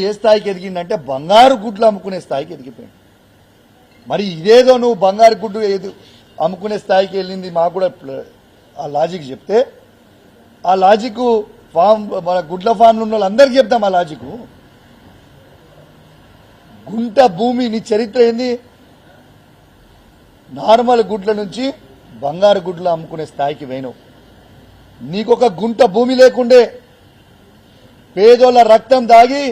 ఏ స్థాయికి ఎదిగిందంటే బంగారు గుడ్లు అమ్ముకునే స్థాయికి ఎదిగిపోయింది. మరి ఇదేదో నువ్వు బంగారు గుడ్డు అమ్ముకునే స్థాయికి వెళ్ళింది మాకు కూడా ఆ లాజిక్ చెప్తే, ఆ లాజిక్ ఫామ్ మన గుడ్ల ఫామ్లు ఉన్న వాళ్ళందరికీ చెప్తాం. ఆ లాజిక్ గుంట భూమి నీ చరిత్ర ఏంది? నార్మల్ గుడ్ల నుంచి బంగారు గుడ్లు అమ్ముకునే స్థాయికి పోయినావు. నీకొక గుంట భూమి లేకుండే పేదోళ్ళ రక్తం దాగి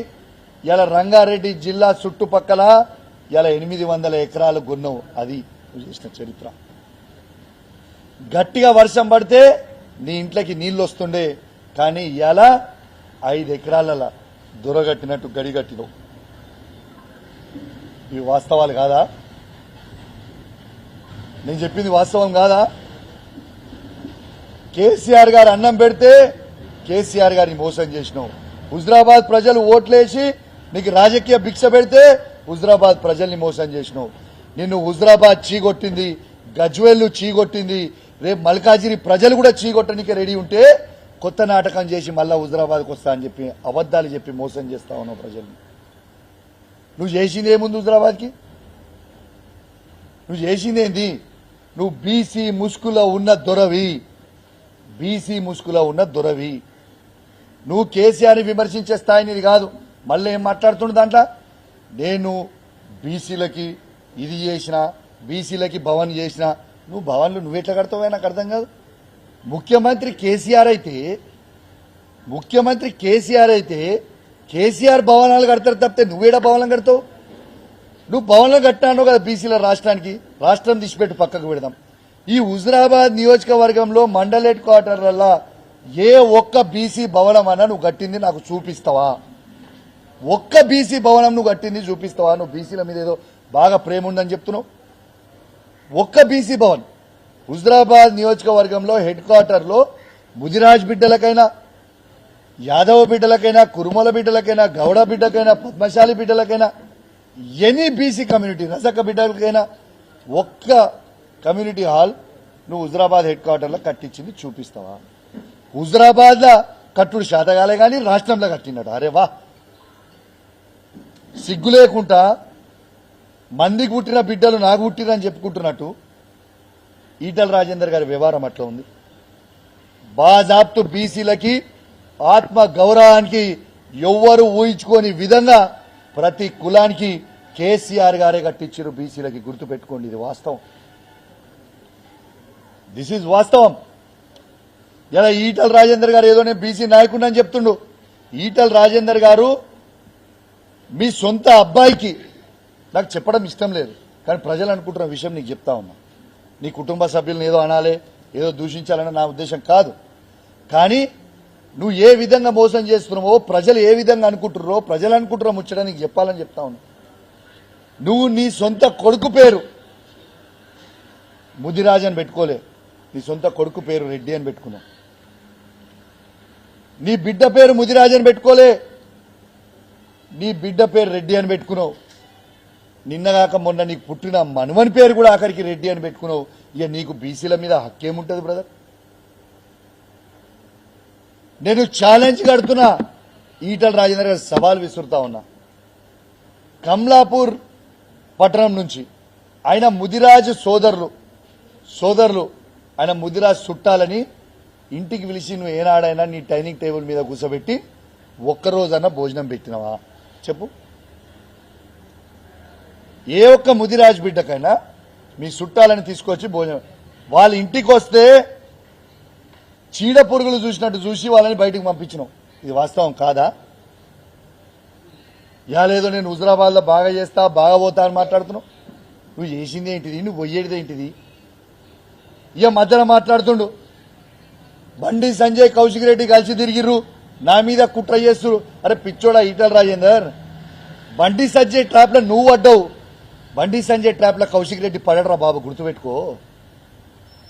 ఇలా రంగారెడ్డి జిల్లా చుట్టుపక్కల ఇలా 800 ఎకరాలు కొన్నావు. అది నువ్వు చేసిన చరిత్ర. గట్టిగా వర్షం పడితే నీ ఇంట్లోకి నీళ్లు వస్తుండే, కానీ ఇలా 5 ఎకరాల దొరగట్టినట్టు గడిగట్టినవు. ఇవి వాస్తవాలు కాదా? నేను చెప్పింది వాస్తవం కాదా? కేసీఆర్ గారు అన్నం పెడితే కేసీఆర్ గారిని మోసం చేసినావు. హుజరాబాద్ ప్రజలు ఓట్లేసి నీకు రాజకీయ భిక్ష పెడితే హుజరాబాద్ ప్రజల్ని మోసం చేసినావు. నిన్ను హుజరాబాద్ చీగొట్టింది, గజ్వేల్ చీగొట్టింది. రేపు మల్కాజిరి ప్రజలు కూడా చీగొట్టడానికి రెడీ ఉంటే కొత్త నాటకం చేసి మళ్ళా హుజరాబాద్కి వస్తా అని చెప్పి అబద్దాలు చెప్పి మోసం చేస్తా ఉన్నావు ప్రజల్ని. నువ్వు చేసింది ఏముంది హుజరాబాద్కి? నువ్వు చేసిందేంది? నువ్వు బీసీ ముసుగులో ఉన్న దొరవి, బీసీ ముసుగులో ఉన్న దొరవి. నువ్వు కేసీఆర్ని విమర్శించే స్థాయి నీది కాదు. మళ్ళీ ఏం మాట్లాడుతుండ దాంట్లో? నేను బీసీలకి ఇది చేసిన, బీసీలకి భవన్ చేసిన. నువ్వు భవన్లు నువ్వెట్లా కడతావో నాకు అర్థం కాదు. ముఖ్యమంత్రి కేసీఆర్ అయితే కేసీఆర్ భవనాలు కడతారు తప్పితే నువ్వేడా భవనం కడతావు? నువ్వు భవనాలు కట్టాను కదా బీసీల రాష్ట్రానికి. రాష్ట్రం తీసిపెట్టు పక్కకు పెడదాం. ఈ హుజరాబాద్ నియోజకవర్గంలో మండల్ హెడ్ క్వార్టర్లలో ఏ ఒక్క బీసీ భవనం అన్నా నువ్వు కట్టింది నాకు చూపిస్తావా? ఒక్క బీసీ భవనం నువ్వు కట్టింది చూపిస్తావా? నువ్వు బీసీల మీద ఏదో బాగా ప్రేమ ఉందని చెప్తున్నావు. ఒక్క బీసీ భవన్ హుజరాబాద్ నియోజకవర్గంలో హెడ్ క్వార్టర్లో ముదిరాజ్ బిడ్డలకైనా, యాదవ బిడ్డలకైనా, కురుమల బిడ్డలకైనా, గౌడ బిడ్డకైనా, పద్మశాలి బిడ్డలకైనా, ఎనీ బీసీ కమ్యూనిటీ రజక బిడ్డలకైనా ఒక్క కమ్యూనిటీ హాల్ నువ్వు హుజరాబాద్ హెడ్ క్వార్టర్లో కట్టించింది చూపిస్తావా? హుజరాబాద్ లో కట్టుడు శాతగాలే కానీ రాష్ట్రంలో కట్టినాడు. అరే వా, సిగ్గు లేకుండా మందికి పుట్టిన బిడ్డలు నాకు పుట్టిరని చెప్పుకుంటున్నట్టు ఈటల రాజేందర్ గారి వ్యవహారం అట్లా ఉంది. బాజాప్తు బీసీలకి ఆత్మ గౌరవానికి ఎవ్వరు ఊహించుకోని విధంగా ప్రతి కులానికి కేసీఆర్ గారే కట్టించారు బీసీలకి. గుర్తుపెట్టుకోండి, ఇది వాస్తవం. దిస్ ఈజ్ వాస్తవం. ఇలా ఈటల రాజేందర్ గారు ఏదో నేను బీసీ నాయకుడు అని చెప్తుండు. ఈటల రాజేందర్ గారు మీ సొంత అబ్బాయికి నాకు చెప్పడం ఇష్టం లేదు, కానీ ప్రజలు అనుకుంటున్న విషయం నీకు చెప్తా ఉన్నా. నీ కుటుంబ సభ్యులను ఏదో అనాలి, ఏదో దూషించాలని నా ఉద్దేశం కాదు. కానీ నువ్వు ఏ విధంగా మోసం చేస్తున్నావో, ప్రజలు ఏ విధంగా అనుకుంటున్నారో, ప్రజలు అనుకుంటున్న ముచ్చట నీకు చెప్పాలని చెప్తా ఉన్నా. నువ్వు నీ సొంత కొడుకు పేరు ముదిరాజ్ అని పెట్టుకోలే, నీ సొంత కొడుకు పేరు రెడ్డి అని పెట్టుకున్నావు. నీ బిడ్డ పేరు ముదిరాజ్ అని పెట్టుకోలే, నీ బిడ్డ పేరు రెడ్డి అని పెట్టుకున్నావు. నిన్నగాక మొన్న నీకు పుట్టిన మనవని పేరు కూడా ఆఖరికి రెడ్డి అని పెట్టుకున్నావు. ఇక నీకు బీసీల మీద హక్కేముంటుంది బ్రదర్? నేను ఛాలెంజ్ కడుతున్నా, ఈటల రాజేందర్ గారు సవాల్ విసురుతా ఉన్నా. కమలాపూర్ పట్టణం నుంచి ఆయన ముదిరాజు సోదరులు ఆయన ముదిరాజు చుట్టాలని ఇంటికి పిలిచి నువ్వు ఏనాడైనా నీ డైనింగ్ టేబుల్ మీద కూర్చోబెట్టి ఒక్కరోజన్నా భోజనం పెట్టినవా చెప్పు? ఏ ఒక్క ముదిరాజు బిడ్డకైనా మీ చుట్టాలని తీసుకొచ్చి భోజనం, వాళ్ళ ఇంటికి వస్తే చీడ పురుగులు చూసినట్టు చూసి వాళ్ళని బయటకు పంపించినావు. ఇది వాస్తవం కాదా? లేదో నేను హుజరాబాద్లో బాగా చేస్తా, బాగా పోతా అని మాట్లాడుతున్నావు. నువ్వు చేసింది ఏంటిది? నువ్వు పోయేది ఏంటిది? ఇక మధ్యలో మాట్లాడుతుండు బండి సంజయ్ కౌశిక్ రెడ్డి కలిసి తిరిగిర్రు, నా మీద కుట్ర చేస్తురు. అరే పిచ్చోడా ఈటల రాజేందర్, బండి సంజయ్ ట్రాప్లో నువ్వు పడ్డావు. బండి సంజయ్ ట్రాప్లో కౌశిక్ రెడ్డి పడడరా బాబు, గుర్తుపెట్టుకో.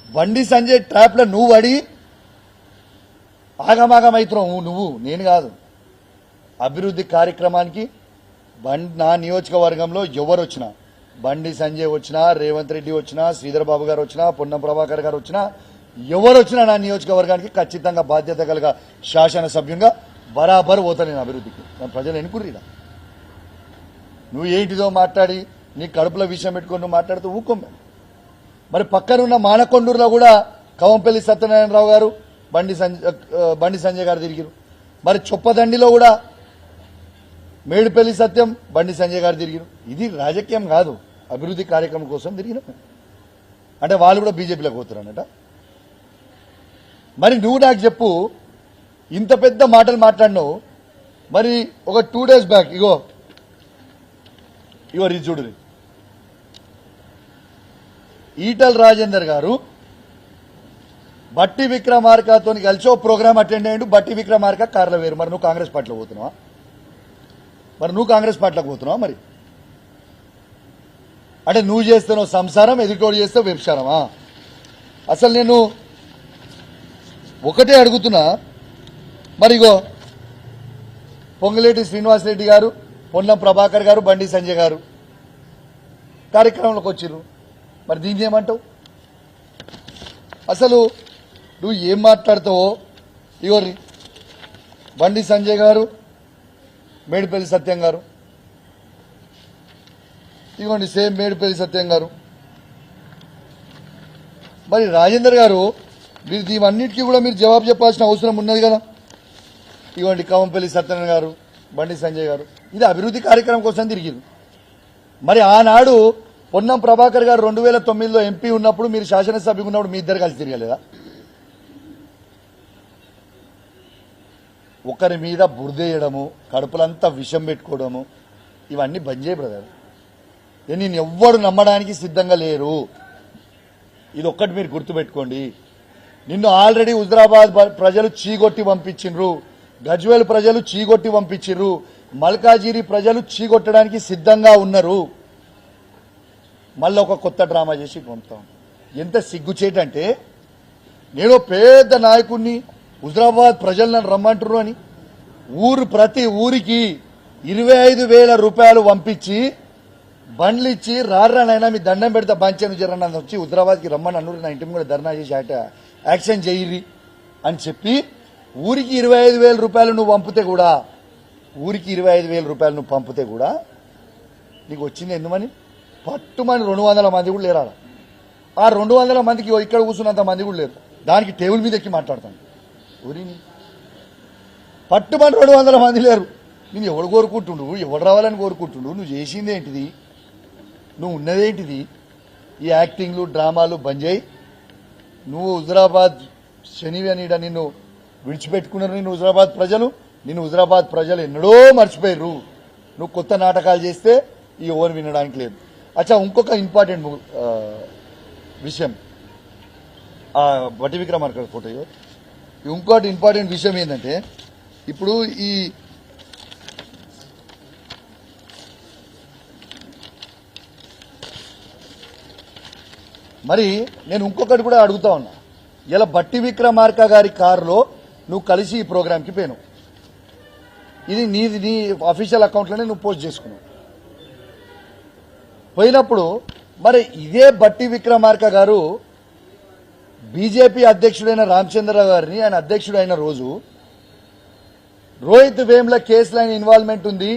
బండి సంజయ్ ట్రాప్లో నువ్వు పడి ఆగమాగమవుతున్నావు నువ్వు, నేను కాదు. అభివృద్ధి కార్యక్రమానికి నా నియోజకవర్గంలో ఎవరు వచ్చినా, బండి సంజయ్ వచ్చినా, రేవంత్ రెడ్డి వచ్చినా, శ్రీధర్ బాబు గారు వచ్చినా, పొన్నం ప్రభాకర్ గారు వచ్చినా, ఎవరు వచ్చినా నా నియోజకవర్గానికి ఖచ్చితంగా బాధ్యత కలిగా శాసనసభ్యంగా బరాబర్ పోతా నేను అభివృద్ధికి. ప్రజలు ఎన్నుకుర్రీరా. నువ్వు ఏంటిదో మాట్లాడి నీ కడుపులో విషయం పెట్టుకొని నువ్వు మాట్లాడుతూ ఊకోం. మరి పక్కనున్న మానకొండూరులో కూడా కవంపల్లి సత్యనారాయణరావు గారు బండి సంజయ్ గారు తిరిగిరు. మరి చొప్పదండిలో కూడా మేడిపల్లి సత్యం బండి సంజయ్ గారు తిరిగిరు. ఇది రాజకీయం కాదు, అభివృద్ధి కార్యక్రమం కోసం తిరిగిన. అంటే వాళ్ళు కూడా బీజేపీలోకి పోతారన్నట. మరి నువ్వు నాకు చెప్పు, ఇంత పెద్ద మాటలు మాట్లాడినావు. మరి ఒక 2 days బ్యాక్ ఇగో ఇది చూడు, ఈటల్ రాజేందర్ గారు బట్టి విక్రమార్కతో కలిసి ఓ ప్రోగ్రామ్ అటెండ్ అయ్యిండు. బట్టి విక్రమార్క కార్లో వేరు. మరి నువ్వు కాంగ్రెస్ పార్టీలో పోతున్నావా? మరి అంటే నువ్వు చేస్తున్నావు సంసారం, ఎదుటోడు చేస్తే వ్యభిచారమా? అసలు నేను ఒకటే అడుగుతున్నా. మరిగో పొంగులేటి శ్రీనివాసరెడ్డి గారు, పొన్నం ప్రభాకర్ గారు, బండి సంజయ్ గారు కార్యక్రమంలోకి వచ్చిర్రు. మరి దీన్ని ఏమంటావు? అసలు నువ్వు ఏం మాట్లాడతావో. ఇగో బండి సంజయ్ గారు, మేడిపల్లి సత్యం గారు, ఇదిగోండి సేమ్ మేడిపల్లి సత్యం గారు. మరి రాజేందర్ గారు, మీరు దీవన్నిటికీ కూడా మీరు జవాబు చెప్పాల్సిన అవసరం ఉన్నది కదా. ఇదిగోండి కవంపల్లి సత్యనారాయణ గారు, బండి సంజయ్ గారు, ఇది అభివృద్ధి కార్యక్రమం కోసం తిరిగింది. మరి ఆనాడు పొన్నం ప్రభాకర్ గారు 2009లో ఎంపీ ఉన్నప్పుడు, మీరు శాసనసభ్యులు ఉన్నప్పుడు మీ ఇద్దరు కలిసి తిరగలేదా? ఒకరి మీద బురదేయడము, కడుపులంతా విషం పెట్టుకోవడము, ఇవన్నీ బంద్ చేయ బ్రదర్. నేను ఎవ్వడు నమ్మడానికి సిద్ధంగా లేరు. ఇది ఒక్కటి మీరు గుర్తుపెట్టుకోండి. నిన్ను ఆల్రెడీ హుజరాబాద్ ప్రజలు చీగొట్టి పంపించిండ్రు, గజ్వేల్ ప్రజలు చీగొట్టి పంపించిండ్రు, మల్కాజిరి ప్రజలు చీగొట్టడానికి సిద్ధంగా ఉన్నారు. మళ్ళీ ఒక కొత్త డ్రామా చేసి పంపుతాం. ఎంత సిగ్గుచేటంటే, నేను పెద్ద నాయకుడిని, హుజరాబాద్ ప్రజలు నన్ను రమ్మంటారు అని ప్రతి ఊరికి 25,000 రూపాయలు పంపించి బండ్లు ఇచ్చి, రారానైనా మీ దండం పెడితే బంచాను జరన్న వచ్చి హుజరాబాద్కి రమ్మని అన్నూరు, నా ఇంటి కూడా ధర్నా చేసి యాక్షన్ చేయరి అని చెప్పి ఊరికి 25,000 రూపాయలు నువ్వు పంపితే కూడా, ఊరికి 25,000 రూపాయలు నువ్వు పంపితే కూడా నీకు వచ్చింది ఎందుమని? పట్టుమని 200 మంది కూడా లేరా. ఆ 200 మందికి ఇక్కడ కూర్చున్నంత మంది కూడా లేరు. దానికి టేబుల్ మీద ఎక్కి మాట్లాడతాను. ఊరిని పట్టుమని 200 మంది లేరు. నేను ఎవడు కోరుకుంటుండు, ఎవడు రావాలని కోరుకుంటుండు? నువ్వు చేసింది ఏంటిది? నువ్వు ఉన్నదేంటిది? ఈ యాక్టింగ్లు, డ్రామాలు బంద్ చేయి. నువ్వు హుజరాబాద్ శనివి అని నిన్ను విడిచిపెట్టుకున్నారు. నిన్ను హుజరాబాద్ ప్రజలు ఎన్నడో మర్చిపోయారు. నువ్వు కొత్త నాటకాలు చేస్తే ఈ ఓన్ వినడానికి లేదు. అచ్చా, ఇంకొక ఇంపార్టెంట్ విషయం, బట్టి విక్రమార్క ఫోటో. ఇంకోటి ఇంపార్టెంట్ విషయం ఏంటంటే, ఇప్పుడు ఈ మరి నేను ఇంకొకటి కూడా అడుగుతా ఉన్నా. ఇలా బట్టి విక్రమార్క గారి కారులో నువ్వు కలిసి ఈ ప్రోగ్రాంకి పోయినావు. ఇది నీ అఫీషియల్ అకౌంట్లోనే నువ్వు పోస్ట్ చేసుకున్నావు. పోయినప్పుడు మరి ఇదే బట్టి విక్రమార్క గారు బీజేపీ అధ్యక్షుడైన రామచంద్రరావు గారిని, ఆయన అధ్యక్షుడైన రోజు రోహిత్ వేముల కేసులో ఆయన ఇన్వాల్వ్మెంట్ ఉంది,